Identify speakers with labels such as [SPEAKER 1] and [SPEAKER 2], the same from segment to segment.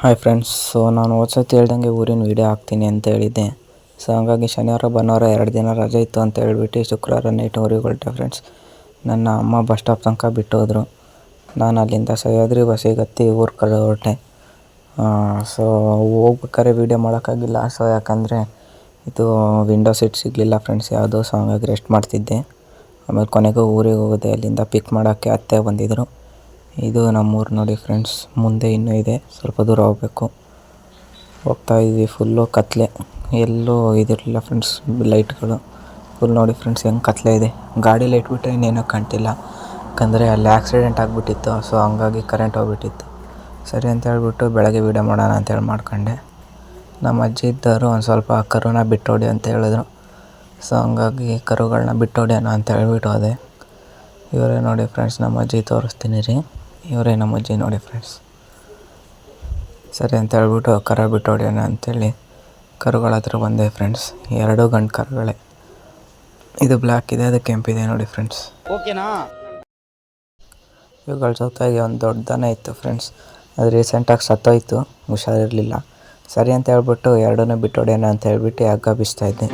[SPEAKER 1] Hi friends. ನಾನು ಹೋದ ಸತಿ ಹೇಳ್ದಂಗೆ ಊರಿನ ವೀಡಿಯೋ ಹಾಕ್ತೀನಿ ಅಂತ ಹೇಳಿದ್ದೆ. ಹಂಗಾಗಿ ಶನಿವಾರ ಭಾನುವಾರ 2 ದಿನ ರಜೆ ಇತ್ತು ಅಂತ ಹೇಳ್ಬಿಟ್ಟು ಶುಕ್ರವಾರ ನೈಟ್ ಊರಿಗೆ ಹೊರಟೆ ಫ್ರೆಂಡ್ಸ್. ನನ್ನ ಅಮ್ಮ ಬಸ್ ಸ್ಟಾಪ್ ತನಕ ಬಿಟ್ಟು ಹೋದರು. ನಾನು ಅಲ್ಲಿಂದ ಸಹ್ಯಾದ್ರಿ ಬಸ್ಸಿಗೆ ಹತ್ತಿ ಊರ ಕಡೆ ಹೊರಟೆ. ಹೋಗ್ಬೇಕಾದ್ರೆ ವೀಡಿಯೋ ಮಾಡೋಕ್ಕಾಗಿಲ್ಲ. ಯಾಕಂದರೆ ಇದು ವಿಂಡೋ ಸೀಟ್ ಸಿಗಲಿಲ್ಲ ಫ್ರೆಂಡ್ಸ್ ಯಾವುದೋ. ಹಂಗಾಗಿ ರೆಸ್ಟ್ ಮಾಡ್ತಿದ್ದೆ. ಆಮೇಲೆ ಕೊನೆಗೂ ಊರಿಗೆ ಹೋದೆ. ಅಲ್ಲಿಂದ ಪಿಕ್ ಮಾಡೋಕ್ಕೆ ಅತ್ತೆ ಬಂದಿದ್ದರು. ಇದು ನಮ್ಮೂರು ನೋಡಿ ಫ್ರೆಂಡ್ಸ್. ಮುಂದೆ ಇನ್ನೂ ಇದೆ, ಸ್ವಲ್ಪ ದೂರ ಹೋಗಬೇಕು. ಹೋಗ್ತಾಯಿದ್ವಿ. ಫುಲ್ಲು ಕತ್ಲೆ, ಎಲ್ಲೂ ಇದಿರಲಿಲ್ಲ ಫ್ರೆಂಡ್ಸ್, ಲೈಟ್ಗಳು ಫುಲ್ ನೋಡಿ ಫ್ರೆಂಡ್ಸ್ ಹೆಂಗೆ ಕತ್ಲೆ ಇದೆ. ಗಾಡಿ ಲೈಟ್ ಬಿಟ್ಟರೆ ಇನ್ನೇನೂ ಕಾಣ್ತಿಲ್ಲ. ಯಾಕಂದರೆ ಅಲ್ಲಿ ಆಕ್ಸಿಡೆಂಟ್ ಆಗಿಬಿಟ್ಟಿತ್ತು. ಹಂಗಾಗಿ ಕರೆಂಟ್ ಹೋಗ್ಬಿಟ್ಟಿತ್ತು. ಸರಿ ಅಂತ ಹೇಳ್ಬಿಟ್ಟು ಬೆಳಗ್ಗೆ ವೀಡಿಯೋ ಮಾಡೋಣ ಅಂತೇಳಿ ಮಾಡ್ಕೊಂಡೆ. ನಮ್ಮ ಅಜ್ಜಿ ಇದ್ದವರು ಒಂದು ಸ್ವಲ್ಪ ಕರುನ ಬಿಟ್ಟೋಡಿ ಅಂತ ಹೇಳಿದ್ರು. ಹಂಗಾಗಿ ಕರುಗಳನ್ನ ಬಿಟ್ಟೋಡ್ಯೋಣ ಅಂತ ಹೇಳ್ಬಿಟ್ಟು ಹೋದೆ. ಇವರೇ ನೋಡಿ ಫ್ರೆಂಡ್ಸ್ ನಮ್ಮ ಅಜ್ಜಿ, ತೋರಿಸ್ತೀನಿ ರೀ. ಇವರೇ ನಮ್ಮ ಅಜ್ಜಿ ನೋಡಿ ಫ್ರೆಂಡ್ಸ್. ಸರಿ ಅಂತ ಹೇಳ್ಬಿಟ್ಟು ಕರ ಬಿಟ್ಟು ಹೊಡ್ಯೋಣ ಅಂಥೇಳಿ ಕರುಗಳ ಹತ್ರ ಬಂದೆ ಫ್ರೆಂಡ್ಸ್. 2 ಗಂಡು ಕರುಗಳೇ. ಇದು ಬ್ಲ್ಯಾಕ್ ಇದೆ, ಅದು ಕೆಂಪಿದೆ ನೋಡಿ ಫ್ರೆಂಡ್ಸ್.
[SPEAKER 2] ಓಕೆನಾ?
[SPEAKER 1] ಇವುಗಳ ಜೊತೆಗೆ ಒಂದು ದೊಡ್ಡ ದನ ಇತ್ತು ಫ್ರೆಂಡ್ಸ್. ಅದು ರೀಸೆಂಟಾಗಿ ಸತ್ತೋಯ್ತು, ಹುಷಾರಿರಲಿಲ್ಲ. ಸರಿ ಅಂತ ಹೇಳ್ಬಿಟ್ಟು 2 ಬಿಟ್ಟು ಹೊಡ್ಯೋಣ ಅಂತ ಹೇಳ್ಬಿಟ್ಟು ಹಗ್ಗ ಬೀಸ್ತಾಯಿದ್ದೆ.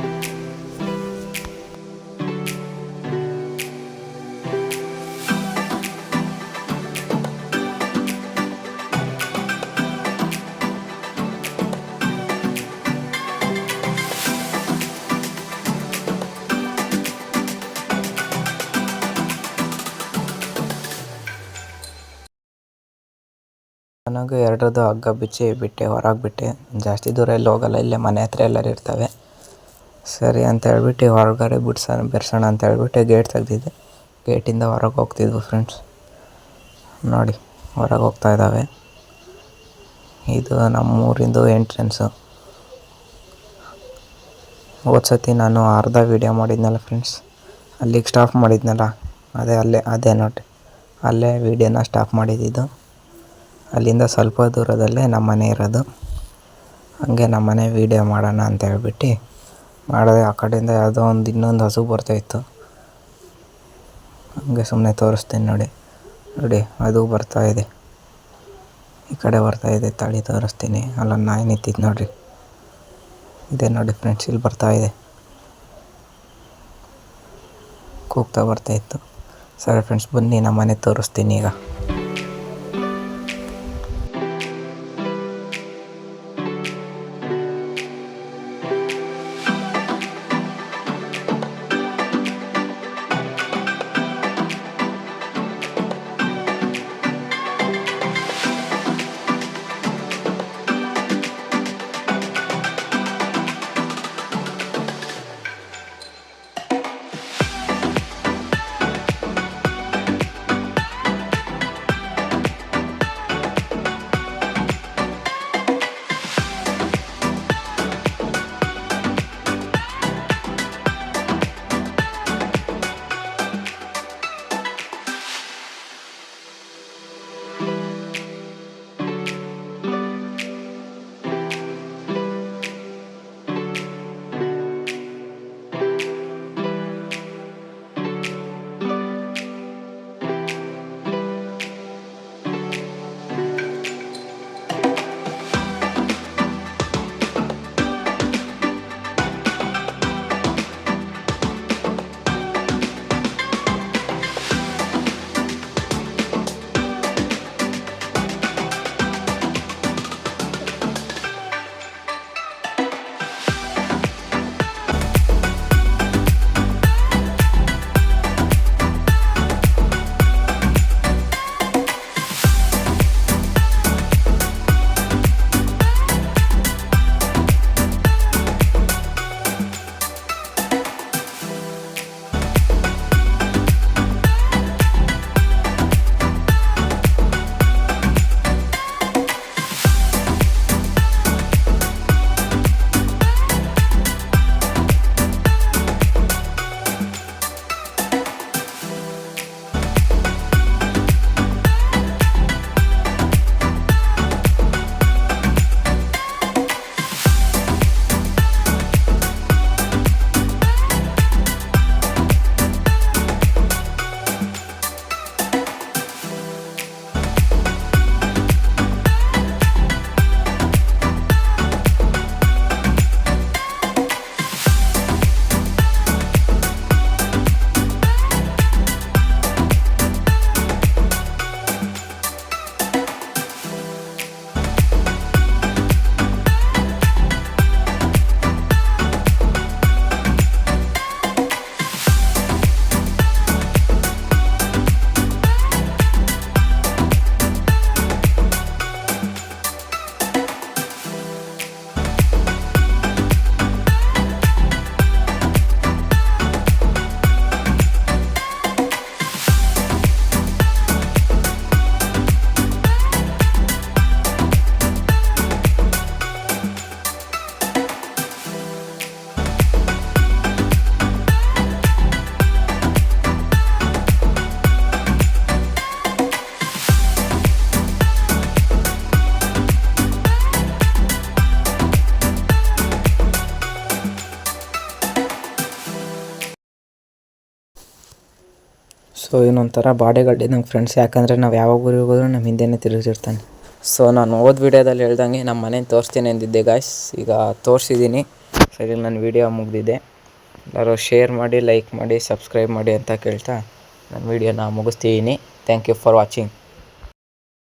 [SPEAKER 1] ನನಗೆ 2 ಹಗ್ಗ ಬಿಟ್ಟೆ ಹೊರಗೆ ಬಿಟ್ಟೆ. ಜಾಸ್ತಿ ದೂರ ಎಲ್ಲ ಹೋಗಲ್ಲ, ಇಲ್ಲೇ ಮನೆ ಹತ್ರ ಎಲ್ಲರೂ ಇರ್ತವೆ. ಸರಿ ಅಂತ ಹೇಳ್ಬಿಟ್ಟು ಹೊರಗಡೆ ಬೆರ್ಸೋಣ ಅಂತ ಹೇಳ್ಬಿಟ್ಟು ಗೇಟ್ ತೆಗ್ದಿದ್ದೆ. ಗೇಟಿಂದ ಹೊರಗೆ ಹೋಗ್ತಿದ್ವು ಫ್ರೆಂಡ್ಸ್. ನೋಡಿ ಹೊರಗೆ ಹೋಗ್ತಾ ಇದ್ದಾವೆ. ಇದು ನಮ್ಮೂರಿಂದು ಎಂಟ್ರೆನ್ಸು. ಹೋದ ಸತಿ ನಾನು ಅರ್ಧ ವೀಡಿಯೋ ಮಾಡಿದ್ನಲ್ಲ ಫ್ರೆಂಡ್ಸ್, ಅಲ್ಲಿಗೆ ಸ್ಟಾಪ್ ಮಾಡಿದ್ನಲ್ಲ, ಅದೇ ನೋಡಿ, ಅಲ್ಲೇ ವೀಡಿಯೋನ ಸ್ಟಾಪ್ ಮಾಡಿದ್ದು. ಅಲ್ಲಿಂದ ಸ್ವಲ್ಪ ದೂರದಲ್ಲೇ ನಮ್ಮ ಮನೆ ಇರೋದು. ಹಾಗೆ ನಮ್ಮ ಮನೆ ವೀಡಿಯೋ ಮಾಡೋಣ ಅಂತ ಹೇಳ್ಬಿಟ್ಟು ಮಾಡಿದೆ. ಆ ಕಡೆಯಿಂದ ಯಾವುದೋ ಇನ್ನೊಂದು ಹಸು ಬರ್ತಾಯಿತ್ತು. ಹಾಗೆ ಸುಮ್ಮನೆ ತೋರಿಸ್ತೀನಿ ನೋಡಿ ಅದು ಬರ್ತಾಯಿದೆ. ಈ ಕಡೆ ಬರ್ತಾಯಿದೆ, ತಳಿ ತೋರಿಸ್ತೀನಿ. ಅಲ್ಲೊಂದು ನಾಯಿ ನಿಂತಿದ್ದು ನೋಡಿರಿ, ಇದೆ ನೋಡಿ ಫ್ರೆಂಡ್ಸ್, ಇಲ್ಲಿ ಬರ್ತಾಯಿದೆ, ಕೂಗ್ತಾ ಬರ್ತಾಯಿತ್ತು. ಸರಿ ಫ್ರೆಂಡ್ಸ್, ಬನ್ನಿ ನಮ್ಮ ಮನೆ ತೋರಿಸ್ತೀನಿ ಈಗ. ಸೊ ಇನ್ನೊಂಥರ ಬಾಡಿಗಾರ್ಡ್ ನಂಗೆ ಫ್ರೆಂಡ್ಸ್, ಯಾಕಂದರೆ ನಾವು ಯಾವಾಗ ಊರಿಗೆ ಹೋದ್ರೂ ನಮ್ಮ ಹಿಂದೆನೇ ತಿರುಗಿಸಿರ್ತಾನೆ. ಸೊ ನಾನು ವಿಡಿಯೋದಲ್ಲಿ ಹೇಳ್ದಂಗೆ ನಮ್ಮ ಮನೇನ ತೋರಿಸ್ತೀನಿ ಅಂದಿದ್ದೆ ಗಾಯ್ಸ್, ಈಗ ತೋರಿಸಿದ್ದೀನಿ. ಸರಿ, ನನ್ನ ವಿಡಿಯೋ ಮುಗಿದಿದೆ. ಎಲ್ಲರೂ ಶೇರ್ ಮಾಡಿ, ಲೈಕ್ ಮಾಡಿ, ಸಬ್ಸ್ಕ್ರೈಬ್ ಮಾಡಿ ಅಂತ ಕೇಳ್ತಾ ನನ್ನ ವಿಡಿಯೋನ ಮುಗಿಸ್ತಿದ್ದೀನಿ. Thank you for watching.